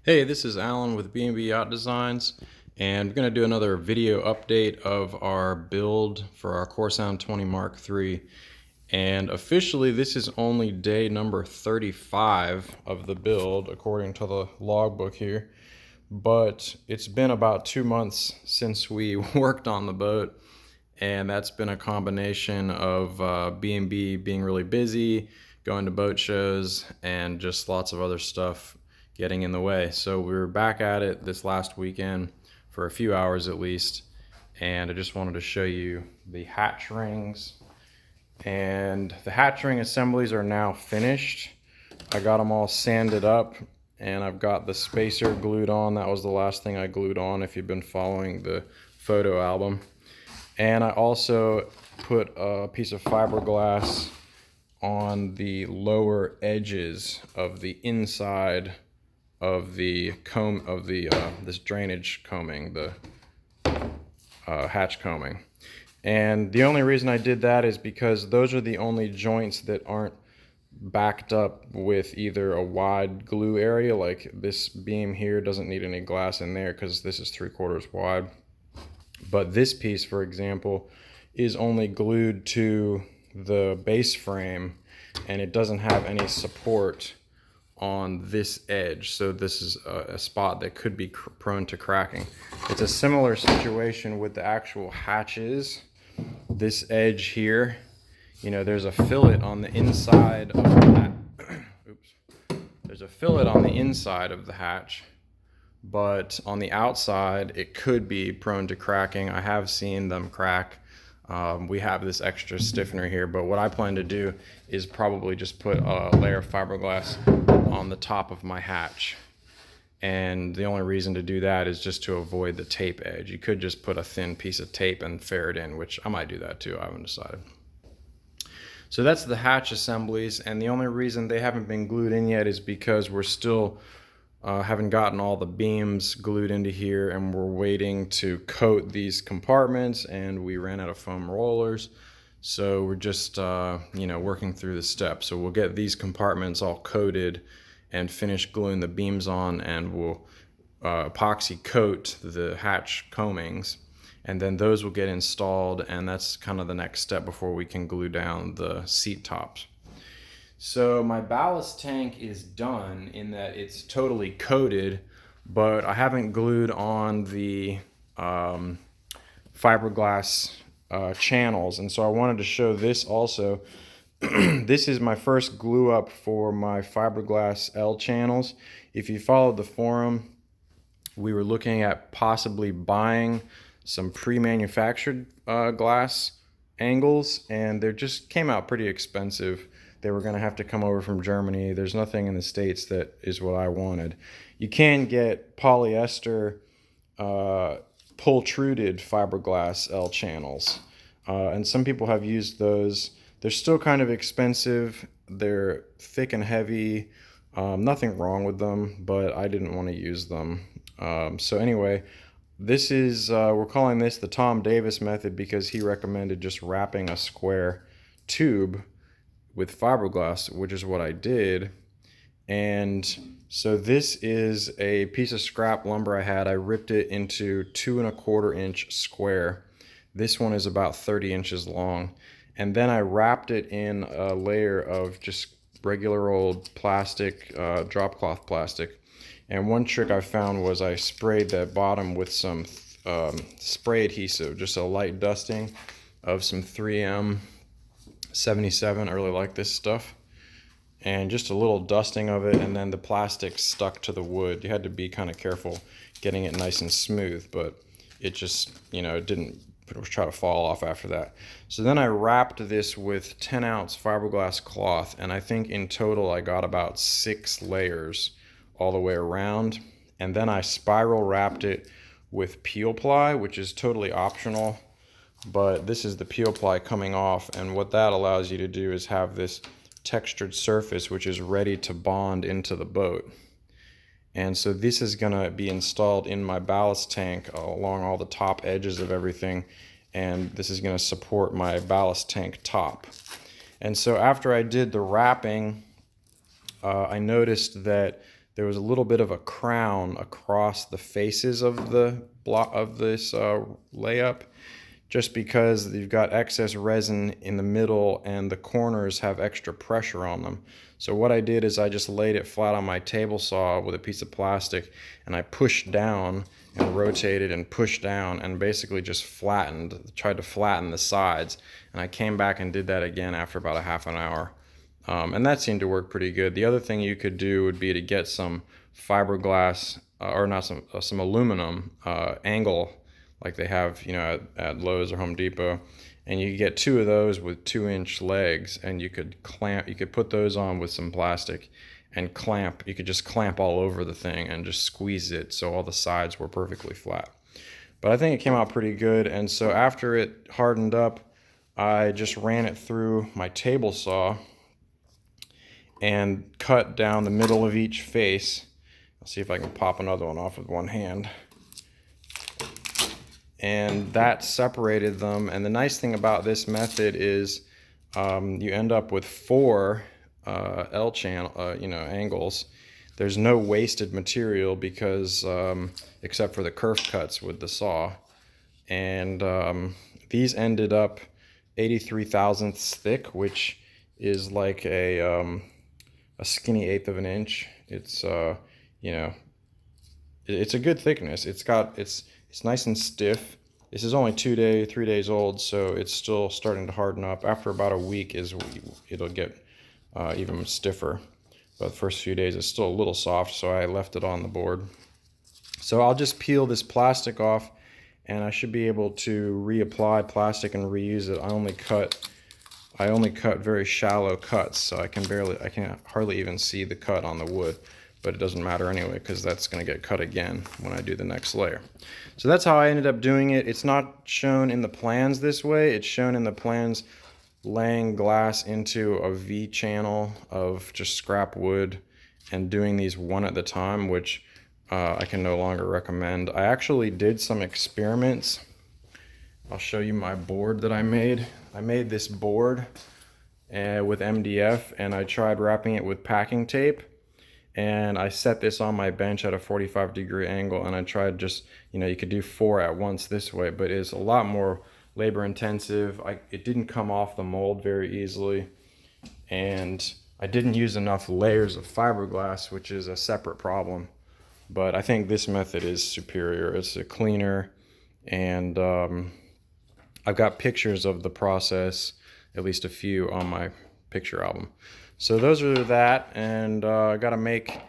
Hey, this is Alan with B&B Yacht Designs, and we're going to do another video update of our build for our Core Sound 20 Mark III. And officially, this is only day number 35 of the build, according to the logbook here. But it's been about 2 months since we worked on the boat, and that's been a combination of B&B being really busy, going to boat shows, and just lots of other stuff getting in the way. So we were back at it this last weekend for a few hours at least, and I just wanted to show you the hatch rings. And the hatch ring assemblies are now finished. I got them all sanded up, and I've got the spacer glued on. That was the last thing I glued on if you've been following the photo album. And I also put a piece of fiberglass on the lower edges of the inside of the comb of the this drainage combing, the hatch combing. And the only reason I did that is because those are the only joints that aren't backed up with either a wide glue area, like this beam here doesn't need any glass in there because this is 3/4 wide. But this piece, for example, is only glued to the base frame, and it doesn't have any support on this edge, so this is a spot that could be prone to cracking. It's a similar situation with the actual hatches. This edge here, you know, there's a fillet on the inside of that. Oops. There's a fillet on the inside of the hatch, but on the outside it could be prone to cracking. I have seen them crack. We have this extra stiffener here, but what I plan to do is probably just put a layer of fiberglass on the top of my hatch. And the only reason to do that is just to avoid the tape edge. You could just put a thin piece of tape and ferret in, which I might do that too, I haven't decided. So that's the hatch assemblies, and the only reason they haven't been glued in yet is because we're still haven't gotten all the beams glued into here, and we're waiting to coat these compartments, and we ran out of foam rollers. So we're just working through the steps. So we'll get these compartments all coated and finish gluing the beams on, and we'll epoxy coat the hatch combings, and then those will get installed, and that's kind of the next step before we can glue down the seat tops. So my ballast tank is done in that it's totally coated, but I haven't glued on the fiberglass channels, and so I wanted to show this also. This is my first glue up for my Fiberglass L channels. If you followed the forum, we were looking at possibly buying some pre-manufactured glass angles, and they just came out pretty expensive. They were going to have to come over from Germany. There's nothing in the States that is what I wanted. You can get polyester pultruded fiberglass L channels, and some people have used those. They're still kind of expensive. They're thick and heavy. Nothing wrong with them, but I didn't want to use them. So anyway, this is, we're calling this the Tom Davis method because he recommended just wrapping a square tube with fiberglass, which is what I did. And so this is a piece of scrap lumber I had. I ripped it into 2 1/4 inch square. This one is about 30 inches long. And then I wrapped it in a layer of just regular old plastic, drop cloth plastic. And one trick I found was I sprayed that bottom with some spray adhesive, just a light dusting of some 3M 77. I really like this stuff. And just a little dusting of it, and then the plastic stuck to the wood. You had to be kind of careful getting it nice and smooth, but it just, it didn't try to fall off after that. So then I wrapped this with 10-ounce fiberglass cloth, and I think in total I got about 6 layers all the way around. And then I spiral wrapped it with peel ply, which is totally optional, but this is the peel ply coming off, and what that allows you to do is have this textured surface which is ready to bond into the boat. And so this is going to be installed in my ballast tank along all the top edges of everything, and this is going to support my ballast tank top. And so after I did the wrapping, I noticed that there was a little bit of a crown across the faces of the block of this layup, just because you've got excess resin in the middle and the corners have extra pressure on them. So what I did is I just laid it flat on my table saw with a piece of plastic, and I pushed down and rotated and pushed down and basically just tried to flatten the sides. And I came back and did that again after about a half an hour. And that seemed to work pretty good. The other thing you could do would be to get some fiberglass, or not some aluminum angle, like they have, you know, at Lowe's or Home Depot, and you get 2 of those with 2-inch legs, and you could put those on with some plastic and clamp. You could just clamp all over the thing and just squeeze it so all the sides were perfectly flat. But I think it came out pretty good. And so after it hardened up, I just ran it through my table saw and cut down the middle of each face. I'll see if I can pop another one off with one hand. And that separated them. And the nice thing about this method is you end up with 4 L channel, angles. There's no wasted material because except for the kerf cuts with the saw. And these ended up 83 thousandths thick, which is like a skinny 1/8 of an inch. It's it's a good thickness. It's nice and stiff. This is only 3 days old, so it's still starting to harden up. After about a week it'll get even stiffer. But the first few days it's still a little soft, so I left it on the board. So I'll just peel this plastic off, and I should be able to reapply plastic and reuse it. I only cut very shallow cuts, so I can hardly even see the cut on the wood, but it doesn't matter anyway because that's going to get cut again when I do the next layer. So that's how I ended up doing it. It's not shown in the plans this way. It's shown in the plans laying glass into a V channel of just scrap wood and doing these one at a time, which I can no longer recommend. I actually did some experiments. I'll show you my board that I made. I made this board with MDF, and I tried wrapping it with packing tape, and I set this on my bench at a 45-degree angle, and I tried just, you could do 4 at once this way, but it's a lot more labor intensive. It didn't come off the mold very easily, and I didn't use enough layers of fiberglass, which is a separate problem. But I think this method is superior. It's cleaner, and I've got pictures of the process, at least a few, on my picture album. So those are that, and I got to make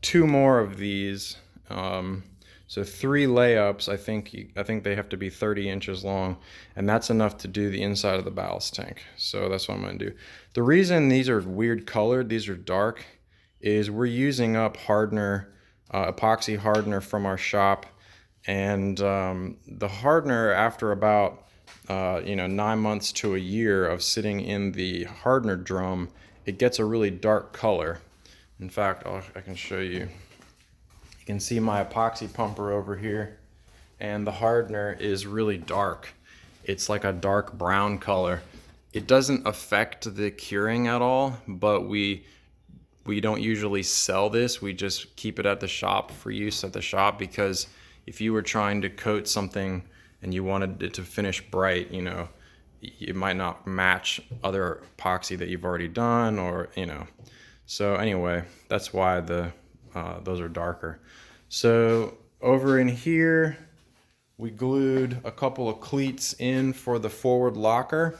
2 more of these. So 3 layups. I think they have to be 30 inches long, and that's enough to do the inside of the ballast tank. So that's what I'm going to do. The reason these are weird colored, these are dark, is we're using up hardener, epoxy hardener from our shop, and the hardener, after about 9 months to a year of sitting in the hardener drum, it gets a really dark color. In fact, I can show you. You can see my epoxy pumper over here, and the hardener is really dark. It's like a dark brown color. It doesn't affect the curing at all, but we don't usually sell this. We just keep it at the shop for use at the shop, because if you were trying to coat something and you wanted it to finish bright, it might not match other epoxy that you've already done, or so anyway, that's why those are darker. So over in here we glued a couple of cleats in for the forward locker.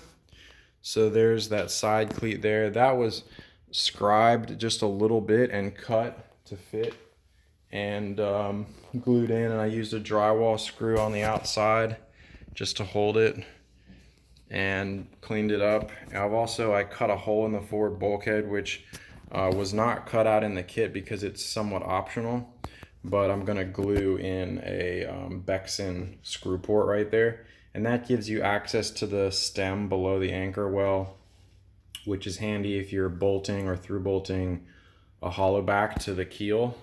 So there's that side cleat there. That was scribed just a little bit and cut to fit, and glued in, and I used a drywall screw on the outside just to hold it, and cleaned it up. I cut a hole in the forward bulkhead, which was not cut out in the kit because it's somewhat optional, but I'm gonna glue in a Bexon screw port right there, and that gives you access to the stem below the anchor well, which is handy if you're bolting or through bolting a hollow back to the keel.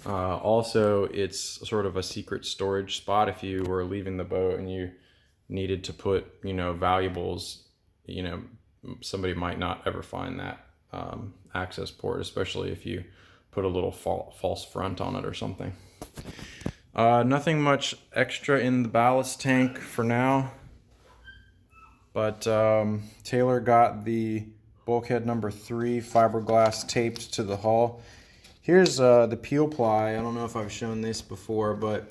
Also, it's sort of a secret storage spot if you were leaving the boat and you needed to put, valuables. Somebody might not ever find that access port, especially if you put a little false front on it or something. Nothing much extra in the ballast tank for now, but Taylor got the bulkhead number 3 fiberglass taped to the hull. Here's the peel ply. I don't know if I've shown this before, but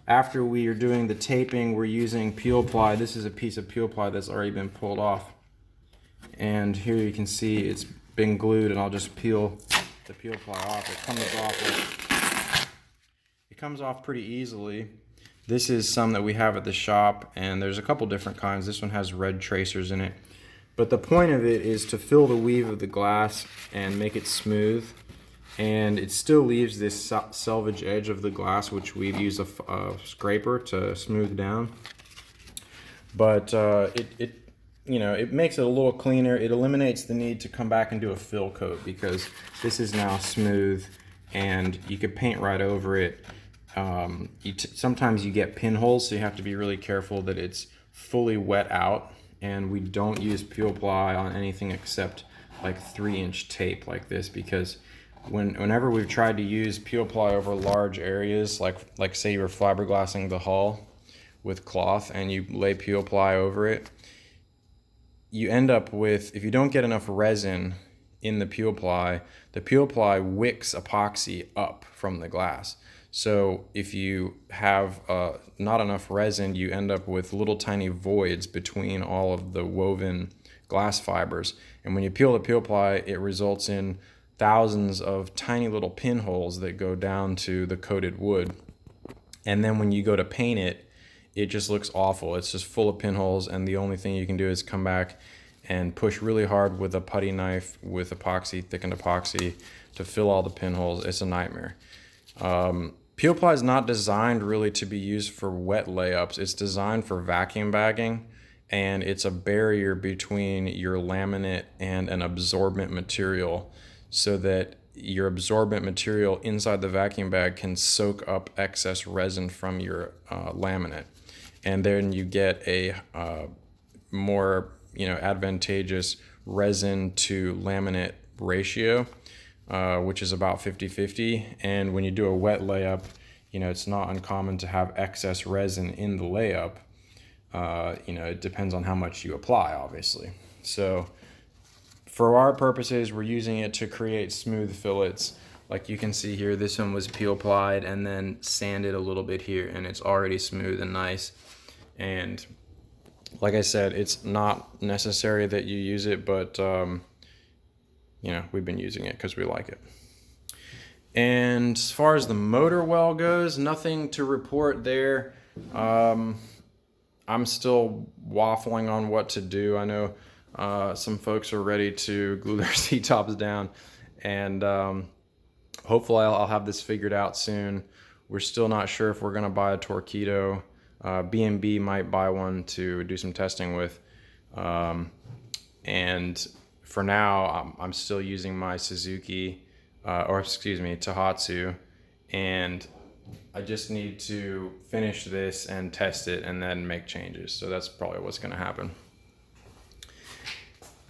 after we are doing the taping, we're using peel ply. This is a piece of peel ply that's already been pulled off. And here you can see it's been glued, and I'll just peel the peel ply off. It comes off pretty easily. This is some that we have at the shop, and there's a couple different kinds. This one has red tracers in it. But the point of it is to fill the weave of the glass and make it smooth. And it still leaves this selvage edge of the glass, which we've used a scraper to smooth down. But it makes it a little cleaner. It eliminates the need to come back and do a fill coat, because this is now smooth and you can paint right over it. Sometimes you get pinholes, so you have to be really careful that it's fully wet out. And we don't use peel ply on anything except like 3-inch tape like this, because whenever we've tried to use peel ply over large areas, like say you were fiberglassing the hull with cloth and you lay peel ply over it, you end up with, if you don't get enough resin in the peel ply wicks epoxy up from the glass. So if you have not enough resin, you end up with little tiny voids between all of the woven glass fibers. And when you peel the peel ply, it results in thousands of tiny little pinholes that go down to the coated wood. And then when you go to paint it, it just looks awful. It's just full of pinholes, and the only thing you can do is come back and push really hard with a putty knife with epoxy, thickened epoxy, to fill all the pinholes. It's a nightmare. Peel ply is not designed really to be used for wet layups. It's designed for vacuum bagging, and it's a barrier between your laminate and an absorbent material, so that your absorbent material inside the vacuum bag can soak up excess resin from your laminate, and then you get a more advantageous resin to laminate ratio, which is about 50-50. And when you do a wet layup, it's not uncommon to have excess resin in the layup. It depends on how much you apply, obviously. So for our purposes, we're using it to create smooth fillets. Like you can see here, this one was peel plied and then sanded a little bit here, and it's already smooth and nice. And like I said, it's not necessary that you use it, but we've been using it because we like it. And as far as the motor well goes, nothing to report there. I'm still waffling on what to do. I know some folks are ready to glue their seat tops down, and hopefully I'll have this figured out soon. We're still not sure if we're going to buy a Torqeedo. B&B might buy one to do some testing with. And for now, I'm still using my Suzuki, Tohatsu, and I just need to finish this and test it and then make changes. So that's probably what's going to happen.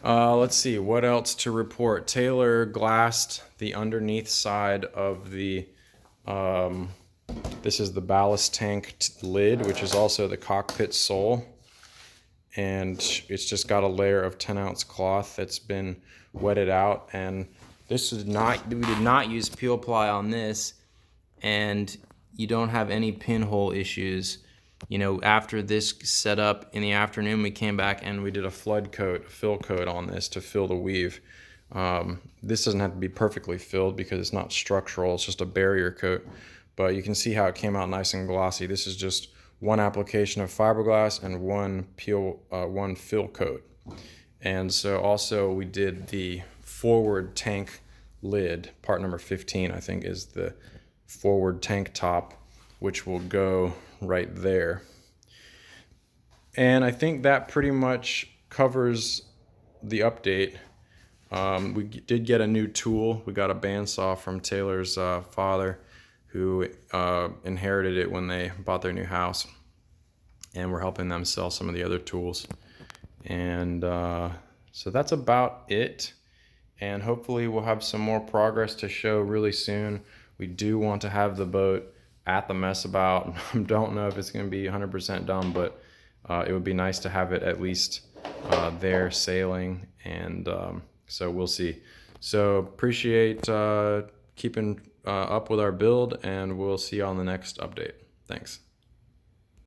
Let's see, what else to report. Taylor glassed the underneath side of the, this is the ballast tank lid, which is also the cockpit sole. And it's just got a layer of 10-ounce cloth that's been wetted out. And this is we did not use peel ply on this, and you don't have any pinhole issues. After this setup in the afternoon, we came back and we did a fill coat on this to fill the weave. This doesn't have to be perfectly filled because it's not structural, it's just a barrier coat. But you can see how it came out nice and glossy. This is just one application of fiberglass and one fill coat. And so also we did the forward tank lid, part number 15, I think, is the forward tank top, which will go right there. And I think that pretty much covers the update. We did get a new tool. We got a bandsaw from Taylor's father, who inherited it when they bought their new house, and we're helping them sell some of the other tools. And so that's about it. and hopefully we'll have some more progress to show really soon. We do want to have the boat at the mess about. Don't know if it's going to be 100% done, but it would be nice to have it at least there sailing, and so we'll see. So appreciate keeping up with our build, and we'll see you on the next update. Thanks.